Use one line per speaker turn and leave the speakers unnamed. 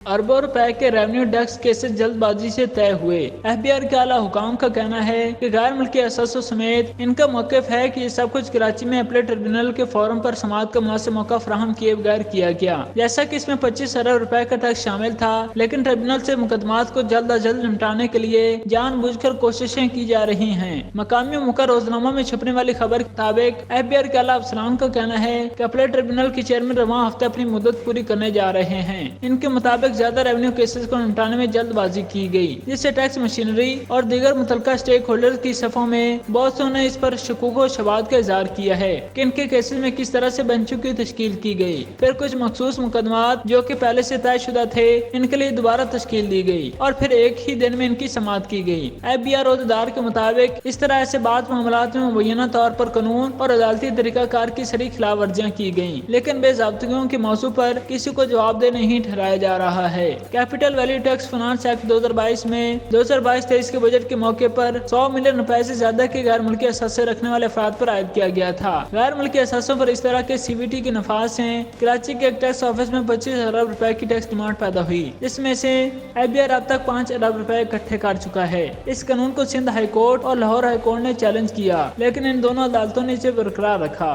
अरबों रुपए के रेवेन्यू टैक्स केसेस जल्दबाजी से तय हुए। FBI के आला हुकाम का कहना है कि गैर मुल्की असासों समेत इनका मौक़िफ़ है कि ये सब कुछ कराची में अपील ट्रिब्यूनल के फोरम पर समाअत का मुनासिब मौका फराहम किए बगैर किया गया। जैसा कि इसमें 25 अरब रुपए का टैक्स शामिल था, लेकिन ट्रिब्यूनल से मुकदमात को जल्द अज जल्द निपटाने के लिए जानबूझकर कोशिशें की जा रही हैं। मकामी मुका रोजनामा में छपने वाली खबर के मुताबिक FBI के आला अफसरान का कहना है कि अपील ट्रिब्यूनल के चेयरमैन रवां हफ्ते अपनी मुद्दत पूरी करने जा रहे हैं। इनके मुताबिक ज्यादा रेवेन्यू केसेस को निपटाने में जल्दबाजी की गई, जिससे टैक्स मशीनरी और दीगर मुतल्लिका स्टेक होल्डर की सफ़ों में बहुत से ने इस पर शकूक व शबात का इजहार किया है कि इनके केसेस में किस तरह से बेंचों की तश्कील की गई। फिर कुछ मखसूस मुकदमात जो कि पहले से तयशुदा थे, इनके लिए दोबारा तश्कील दी गई और फिर एक ही दिन में इनकी समाअत की गई। FBI रोज़ेदार के मुताबिक इस तरह ऐसे बात मामलात में मुबैना तौर पर कानून और अदालती तरीकाकार की सरी खिलाफ वर्जियां की गयी, लेकिन बेज़ाब्तगियों के मौजू पर किसी को जवाबदेह नहीं ठहराया जा रहा है। Capital value tax finance act 2022 में 2022-23 के बजट के मौके पर 100 मिलियन रुपए से ज्यादा के गैर मुल्की असासे रखने वाले अफराद पर आयद किया गया था। गैर मुल्की असासों पर इस तरह के CVT के नफाज से कराची के एक टैक्स ऑफिस में 25 अरब रुपए की टैक्स डिमांड पैदा हुई, जिसमें से FBI अब तक 5 अरब रुपए इकट्ठे कर चुका है। इस कानून को सिंध हाई कोर्ट और लाहौर हाई कोर्ट ने चैलेंज किया, लेकिन इन दोनों अदालतों ने इसे बरकरार रखा।